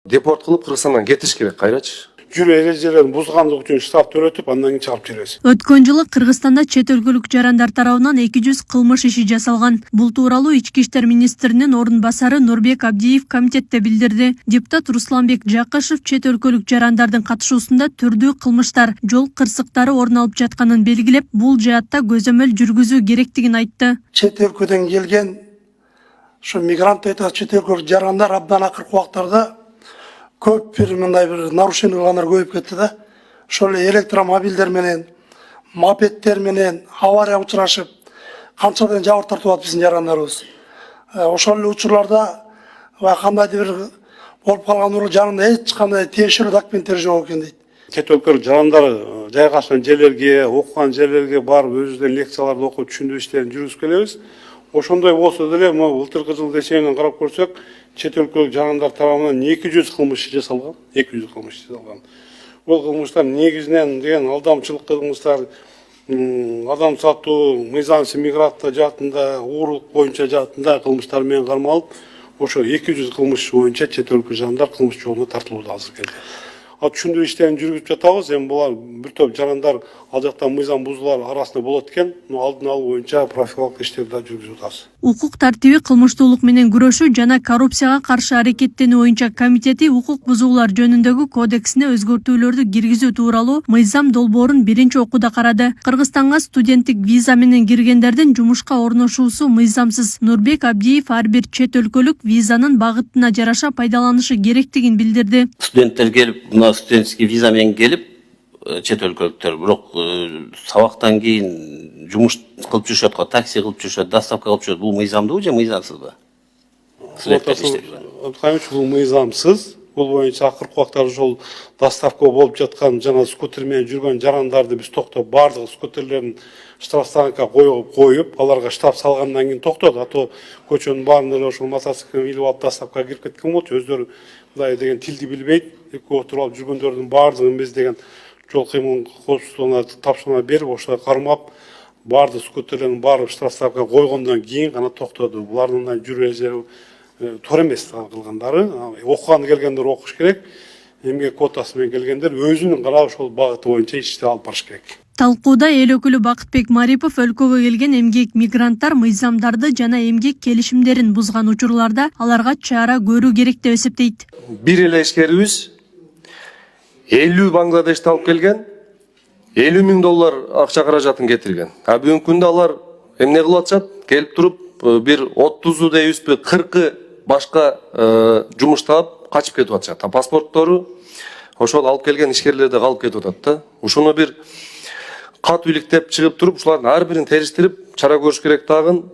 Депорт кылып Кыргызстандан кетиш керек, кайрачы. Жүрүү эрежелерин бузгандык үчүн штраф төлөтүп, андан кийин чыгарып жиберебиз. Өткөн жылы Кыргызстанда чет өлкөлүк жарандар тарабынан 200 кылмыш иши жасалган. Бул тууралуу Ички иштер министринин орун басары Нурбек Абдиев комитетте билдирди. Депутат Русланбек Жакышев чет өлкөлүк жарандардын катышуусунда түрдүү кылмыштар, жол кырсыктары орун алып жатканын белгилеп, бул жаатта көзөмөл жүргүзүү керектигин айтты. Чет өлкөдөн келген şu мигрант айтат, чет өлкөлүк жарандар абдан акыркы убактарда көп бир мындай бир нарушениялар көбөйүп кетти да. Ошол электромобилдер менен, мопеддер менен авария учурашып, канчадан жабыр тартып атат биздин жарандарыбыз. Ошол эле учурларда кандайдыр бир болуп калган уруу жанында эч кандай тиешелүү документтер жок экен дейт. Чет өлкөлүк жарандар жайгашкан жерлерге, окуган жерлерге барып өзүбүздөн лекцияларды окуп түшүндүрүү иштерин жүргүзүп келебиз. Ошондой болсо деле, былтыркы жылдын эсебинен карап көрсөк, чет өлкөлүк жарандар тарабынан 200 кылмыш жасалган. 200 кылмыш жасалган. Бул кылмыштар негизинен деген алдамчылык кылмыштар, адам сатуу, мыйзамсыз миграция жаатында, уурулук боюнча жаатында кылмыштар менен кармалып, ошо 200 кылмыш боюнча чет өлкө жарандар кылмыш жолуна тартылууда азыр кезде. Түшүндүрүү иштерин жүргүзүп жатабыз. Эми булар бир топ жарандар ал жакта мыйзам бузуулар арасында болот экен. Алдын алуу боюнча профилактика иштерди да жүргүзүп атабыз. Укук тартиби, кылмыштуулук менен күрөшүү жана коррупцияга каршы аракеттенүү боюнча комитети укук бузуулар жөнүндөгү кодексине өзгөртүүлөрдү киргизүү тууралуу мыйзам долбоорун биринчи окууда карады. Кыргызстанга студенттик виза менен киргендердин жумушка орношуусу мыйзамсыз. Нурбек Абдиев ар бир чет өлкөлүк визанын багытына жараша пайдаланышы керектигин билдирди. Студенттер келип, студенческий виза менен келип, чет өлкөлүктөр, бирок сабактан кийин жумуш кылып жүрүшөт го, такси кылып жүрүшөт, доставка кылып жүрүшөт. Бул мыйзамдуу же мыйзамсызбы? Бул мыйзамсыз. Бул боюнча акыркы убактарда ошол доставка болуп жаткан жана скутер менен жүргөн жарандарды биз токтоп, бардык скутерлерин штрафстанокко коюп, аларга штраф салгандан кийин токтодук. Ато көчөнүн баарында эле ошол мотоциклин илип алып доставкага кирип кеткен болчу. Өздөрү мындай деген тилди билбейт, экөө туруп алып жүргөндөрдүн баардыгын биз деген жол кыймыл коопсуздугуна тапшырма берип, ошо кармап, бардык скутерлердин баары штрафстанокко койгондон кийин гана токтоду. Булардын жүрүү эрежелери туура эмес кылгандары. Окуганы келгендер окуш керек. Эмгек квотасы менен келгендер өзүнүн гана ошол багыты боюнча ишти алып барыш керек. Талкууда эл өкүлү Бакытбек Марипов өлкөгө келген эмгек мигранттар мыйзамдарды жана эмгек келишимдерин бузган учурларда аларга чара көрүү керек деп эсептейт. Бир эле ишкерибиз 50 Бангладешти алып келген, 50 000 доллар акча каражатын кетирген. Бүгүнкү күндө алар эмне кылып атышат? Келип туруп бир 30 дейбизби, 40 башка жумуш таап качып кетип атышат. Паспорттору ошол алып келген ишкерлерде калып кетип атат да. Ушуну бир кат үйликтеп чыгып туруп, ушулардын ар бирин териштирип чара көрүш керек тагын.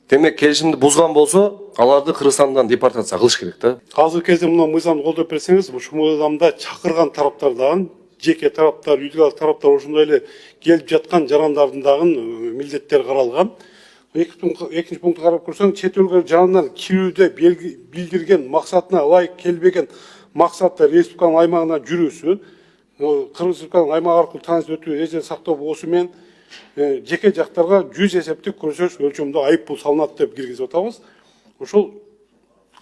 Демек келишимди бузган болсо, аларды Кыргызстандан депортация кылыш керек да. Азыр кезде мына мыйзамды колдоп берсеңиз, ушул мыйзамда чакырган тараптар дагы, жеке тараптар, үйдөгү тараптар ошондой эле келип жаткан жарандардын дагы милдеттери каралган. Экинчи пунктты карап көрсөң, чет өлкө жарандар кирүүдө билдирген максатына ылайык келбеген максатта республиканын аймагына жүрүүсү, Кыргыз Республикасынын аймагы аркылуу транзит өтүү эрежелерин сактоо болуусу менен жеке жактарга 100 эсептик көрсөтүш өлчөмүндө айып пул салынат деп киргизип атабыз. Ошол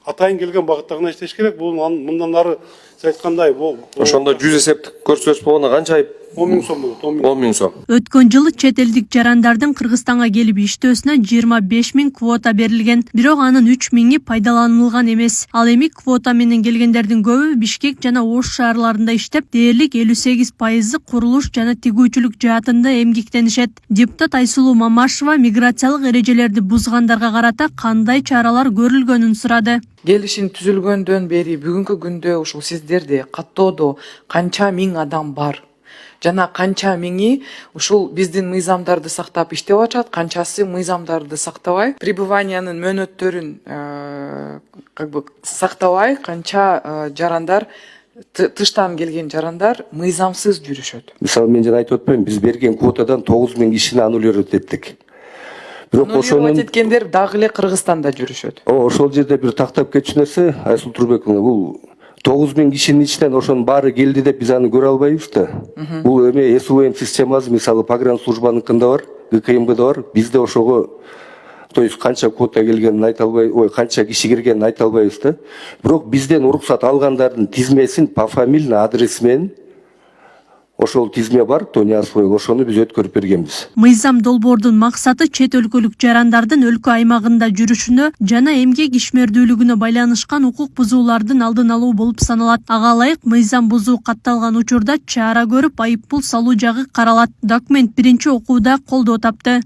атайын келген багытта гана иштеш керек. Бул мындан ары сиз айткандай ошондо 100 эсептик көрсөтүш болгондо канча айып? 10 000 сом болот. 10 000 сом. Өткөн жылы чет элдик жарандардын Кыргызстанга келип иштөөсүнө 25 000 квота берилген. Бирок анын 3 000-и пайдаланылган эмес. Ал эми квота менен келгендердин көбү Бишкек жана Ош шаарларында иштеп, дээрлик 58% курулуш жана тигүүчүлүк жаатында эмгектенишет. Депутат Айсулуу Мамашева миграциялык эрежелерди бузгандарга карата кандай чаралар көрүлгөнүн сурады. Келишим түзүлгөндөн бери бүгүнкү күндө ушул сиздерде каттоодо канча миң адам бар? Жана канча миңи ушул биздин мыйзамдарды сактап иштеп атышат, канчасы мыйзамдарды сактабай, пребываниянын мөөнөттөрүн сактабай, канча жарандар, тыштан келген жарандар мыйзамсыз жүрүшөт. Мисалы мен жана айтып атпаймынбы, биз берген квотадан 9 000 кишини аннулировать эттик. Бирок ошонун эткендер дагы эле Кыргызстанда жүрүшөт. Ошол жерде бир тактап кетчү нерсе, Айсул Турбековна, бул 9 000 кишинин ичинен ошонун баары келди деп биз аны көрө албайбыз да. Бул эме СУМ системасы, мисалы погранслужбаныкында бар, ГКМБда бар, бизде ошого то есть канча квота келгенин айта албай, канча киши киргенин айта албайбыз да. Бирок бизден уруксат алгандардын тизмесин пофамильный адреси менен ошол тизме бар, Тониасовой, ошону биз өткөрүп бергенбиз. Мыйзам долбоордун максаты чет өлкөлүк жарандардын өлкө аймагында жүрүшүнө жана эмгек ишмердүүлүгүнө байланышкан укук бузуулардын алдын алуу болуп саналат. Ага ылайык мыйзам бузуу катталган учурда чара көрүп айыппул салуу жагы каралат. Документ биринчи окууда колдоо тапты.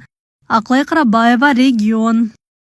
Аклай Карабаева, Регион.